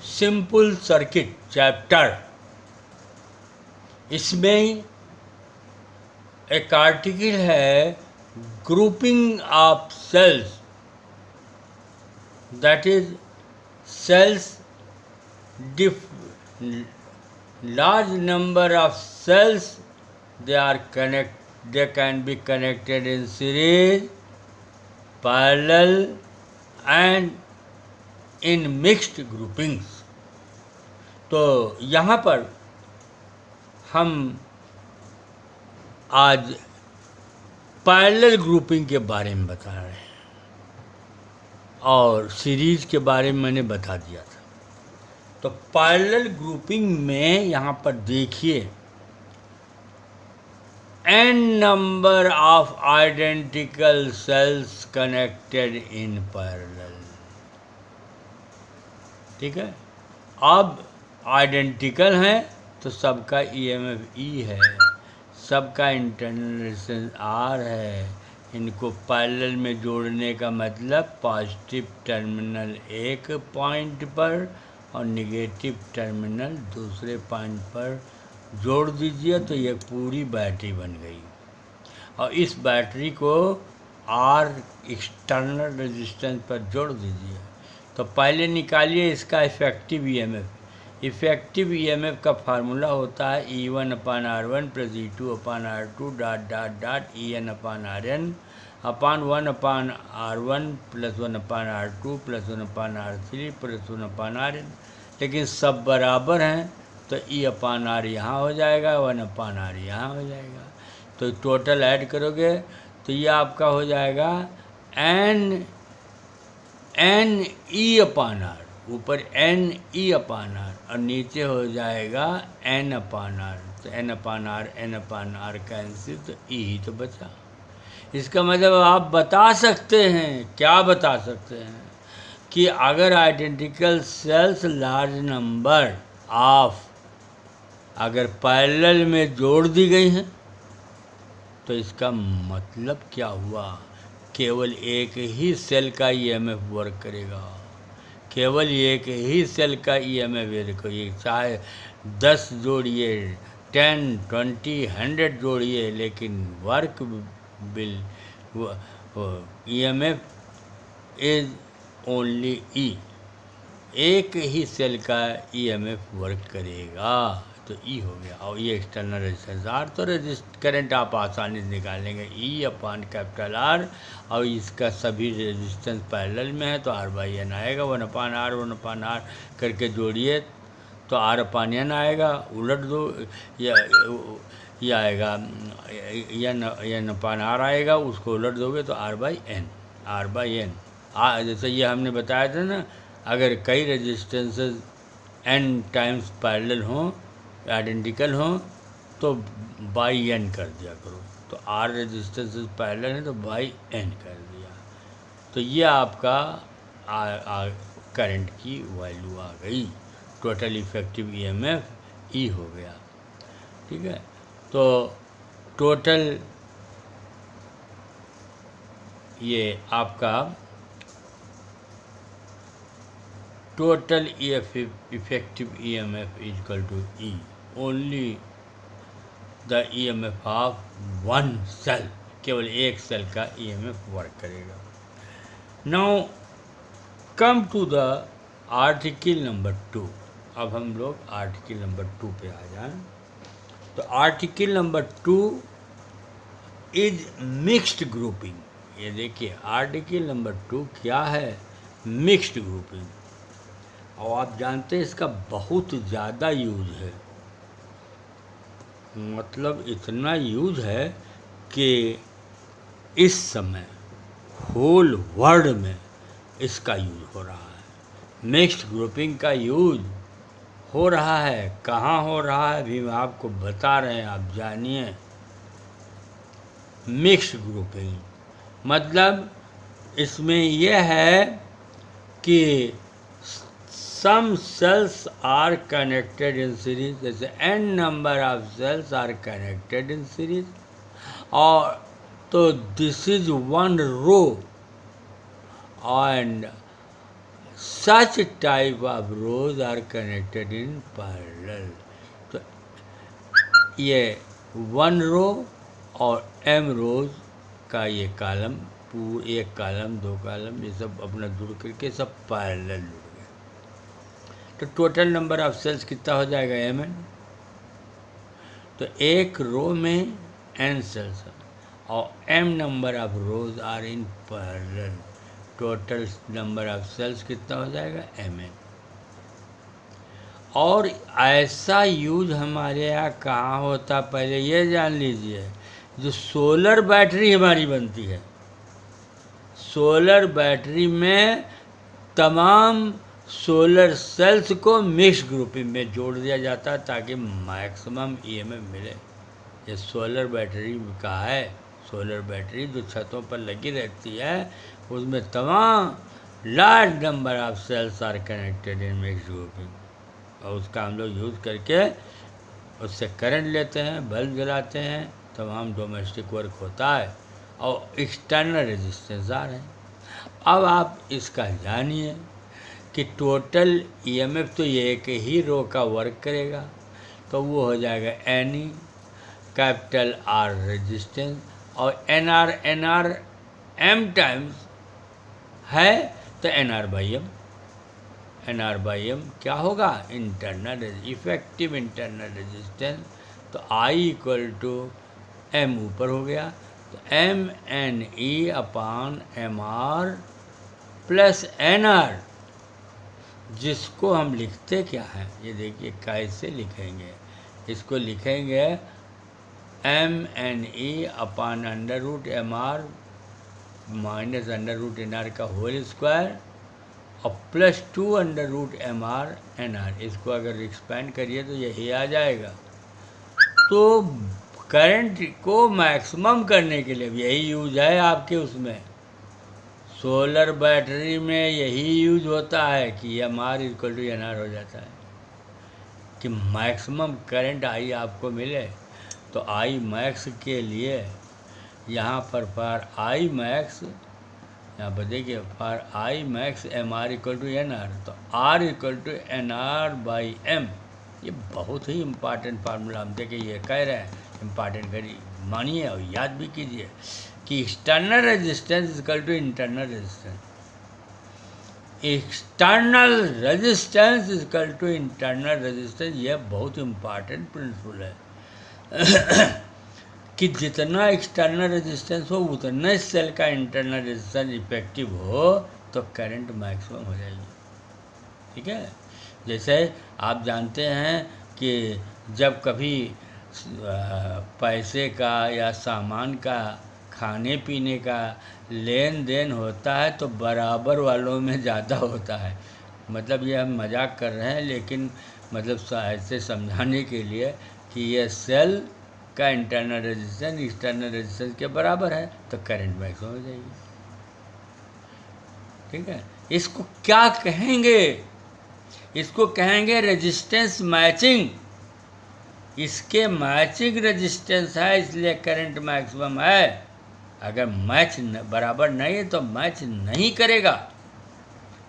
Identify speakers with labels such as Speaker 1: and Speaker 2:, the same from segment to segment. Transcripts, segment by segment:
Speaker 1: Simple circuit chapter, इसमें एक article है grouping of cells, that is cells, large number of cells, they can be connected in series, parallel and in mixed groupings. तो यहाँ पर हम आज parallel grouping के बारे में बता रहे हैं और सीरीज के बारे में मैंने बता दिया था। तो पैरेलल ग्रुपिंग में यहाँ पर देखिए, n number of identical sales connected in parallel. ठीक है, अब आइडेंटिकल हैं तो सबका EMF E है, सबका इंटरनल रेजिस्टेंस R है। इनको पैरेलल में जोड़ने का मतलब पॉजिटिव टर्मिनल एक पॉइंट पर और नेगेटिव टर्मिनल दूसरे पॉइंट पर जोड़ दीजिए तो ये पूरी बैटरी बन गई। और इस बैटरी को R एक्सटर्नल रेजिस्टेंस पर जोड़ दीजिए। तो पहले निकालिए इसका इफ़ेक्टिव EMF। इफ़ेक्टिव EMF का फार्मूला होता है E1/R1 + E2/R2 EN/Rn अपान 1/R1 + 1/R2 + 1/R3 + 1/Rn। लेकिन सब बराबर हैं तो E/R यहाँ हो जाएगा, 1/R यहाँ हो जाएगा। तो टोटल ऐड करोगे तो ये आपका हो जाएगा NE/R, ऊपर NE/R और नीचे हो जाएगा N/R। तो N/R कैंसिल, तो E ही तो बचा। इसका मतलब आप बता सकते हैं, क्या बता सकते हैं कि अगर identical sales large number of अगर पैरेलल में जोड़ दी गई हैं तो इसका मतलब क्या हुआ, केवल एक ही सेल का EMF वर्क करेगा, केवल एक ही सेल का EMF वर्क करेगा। चाहे 10 जोड़िए, 10, 20, 100 जोड़िए, लेकिन work will EMF is only E। एक ही सेल का EMF वर्क करेगा तो E हो गया। और ये एक्सटर्नल रेजिस्टेंस R, तो करंट आप आसानी से निकाल लेंगे E/R, और इसका सभी रेजिस्टेंस पैरेलल में है तो R/N आएगा। 1/R करके जोड़िए तो R/N आएगा, उलट दो ये आएगा N/R आएगा, उसको उलट दोगे तो R/N। जैसे ये हमने बताया था ना, अगर कई रेजिस्टेंसेस N टाइम्स पैरेलल हों, आइडेंटिकल हों, तो बाई N कर दिया करो। तो R रेजिस्टेंसेस पैरेलल है तो बाई N कर दिया, तो ये आपका करंट की वैल्यू आ गई। टोटल इफेक्टिव EMF E हो गया। ठीक है, तो टोटल ये आपका total effective EMF = E, only the EMF of one cell, केवल एक सेल का EMF वर्क करेगा। Now come to the article number 2। अब हम लोग आर्टिकल नंबर 2 पे आ जाएं। तो article number 2 is mixed grouping. ये देखिए, आर्टिकल नंबर 2 क्या है, मिक्स्ड ग्रुपिंग। और आप जानते हैं इसका बहुत ज़्यादा यूज है, मतलब इतना यूज है कि इस समय होल वर्ल्ड में इसका यूज हो रहा है। मिक्स्ड ग्रुपिंग का यूज हो रहा है, कहाँ हो रहा है भी मैं आपको बता रहे हैं, आप जानिए। मिक्स्ड ग्रुपिंग मतलब इसमें यह है कि some cells are connected in series, जैसे n number of cells are connected in series, और तो this is one row and such type of rows are connected in parallel. तो ये 1 रो और m रोज का ये कॉलम, एक कॉलम 2 कॉलम, ये सब अपना जुड़ करके सब पैरेलल जुड़ गए। तो टोटल नंबर ऑफ सेल्स कितना हो जाएगा mn। तो एक रो में n सेल्स और m number of rows are in parallel, total number of cells कितना हो जाएगा mn। और ऐसा यूज हमारे यहाँ कहाँ होता, पहले ये जान लीजिए। जो सोलर बैटरी हमारी बनती है, सोलर बैटरी में तमाम सोलर सेल्स को मिक्स ग्रुपिंग में जोड़ दिया जाता है ताकि मैक्सिमम ईएमएफ मिले। ये सोलर बैटरी का है। सोलर बैटरी जो छतों पर लगी रहती है उसमें तमाम large number of cells are connected in mix grouping, और उसका हम लोग यूज़ करके उससे करंट लेते हैं, बल्ब जलाते हैं, तमाम डोमेस्टिक वर्क होता है और एक्सटर्नल रेजिस्टेंस आ रहे हैं। अब आप इसका जानिए कि टोटल ईएमएफ तो ये एक ही रो का वर्क करेगा, तो वो हो जाएगा एन कैपिटल आर रेजिस्टेंस और एन आर एम टाइम्स है, तो एन आर बाई एम क्या होगा, इंटरनल इफेक्टिव इंटरनल रेजिस्टेंस। तो आई इक्वल टू एम ऊपर हो गया, तो M N E upon M R plus N R, जिसको हम लिखते क्या है, ये देखिए कैसे लिखेंगे। इसको लिखेंगे M N E upon under root M R minus under root N R का होल स्क्वायर और plus 2 under root M R N R. इसको अगर एक्सपेंड करिए तो यही आ जाएगा। तो करंट को मैक्सिमम करने के लिए यही यूज है आपके उसमें, सोलर बैटरी में यही यूज होता है कि M R equal to N R हो जाता है कि मैक्सिमम करंट आई आपको मिले। तो आई मैक्स के लिए यहाँ पर फॉर आई मैक्स, यहाँ पर देखिए for I max M R equal to N R, तो R equal to N R by M. ये बहुत ही इम्पॉर्टेंट फार्मूला हम देखिए ये कह रहे हैं, इम्पॉर्टेंट करिए, मानिए और याद भी कीजिए कि external resistance equal to internal resistance, external resistance equal to internal resistance. ये बहुत इम्पॉर्टेंट प्रिंसिपल है कि जितना एक्सटर्नल रेजिस्टेंस हो उतना इस सेल का इंटरनल रेजिस्टेंस इफेक्टिव हो तो करंट मैक्सिमम हो जाएगी। ठीक है, जैसे आप जानते हैं कि जब कभी पैसे का या सामान का, खाने पीने का लेन देन होता है तो बराबर वालों में ज़्यादा होता है। मतलब ये हम मजाक कर रहे हैं, लेकिन मतलब ऐसे समझाने के लिए कि ये सेल का इंटरनल रेजिस्टेंस एक्सटर्नल रेजिस्टेंस के बराबर है तो करंट मैक्सिमम हो जाएगी। ठीक है, इसको क्या कहेंगे, इसको कहेंगे रेजिस्टेंस मैचिंग। इसके मैचिंग रेजिस्टेंस है इसलिए करंट मैक्सिमम है। अगर मैच बराबर नहीं है तो मैच नहीं करेगा।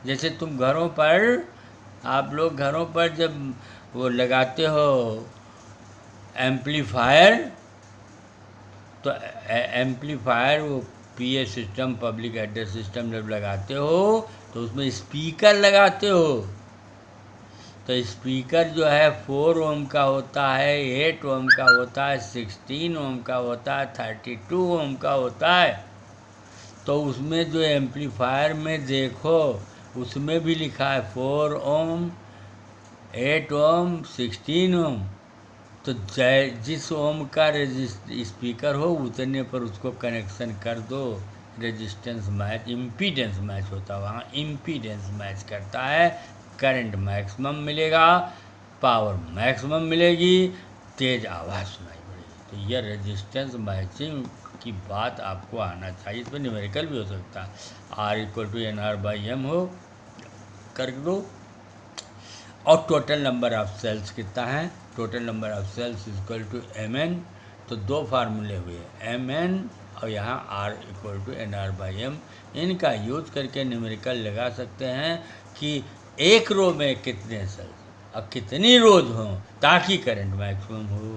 Speaker 1: जैसे तुम घरों पर, आप लोग घरों पर जब वो लगाते हो एम्पलीफायर, तो एम्पलीफायर वो PA system, public address system जब लगाते हो तो उसमें स्पीकर लगाते हो। तो स्पीकर जो है 4 ओम का होता है, 8 ओम का होता है, 16 ओम का होता है, 32 ओम का होता है। तो उसमें जो एम्पलीफायर में देखो उसमें भी लिखा है 4 ओम, 8 ओम, 16 ओम। तो जिस ओम का स्पीकर हो उतने पर उसको कनेक्शन कर दो। रेजिस्टेंस मैच, इम्पीडेंस मैच होता है, वहाँ इम्पीडेंस मैच करता है, करंट मैक्सिमम मिलेगा, पावर मैक्सिमम मिलेगी, तेज आवाज़ सुनाई पड़ेगी। तो यह रेजिस्टेंस मैचिंग की बात आपको आना चाहिए। इसमें न्यूमेरिकल भी हो सकता है, R equal to N R by M हो कर दो। और टोटल नंबर ऑफ सेल्स कितना है, total number of cells equal to M N. तो 2 फार्मूले हुए, एम एन और यहाँ R इक्वल टू NR/M। इनका यूज करके न्यूमेरिकल लगा सकते हैं कि एक रो में कितने सेल्स और कितनी रोज हों ताकि करंट मैक्सिमम हो।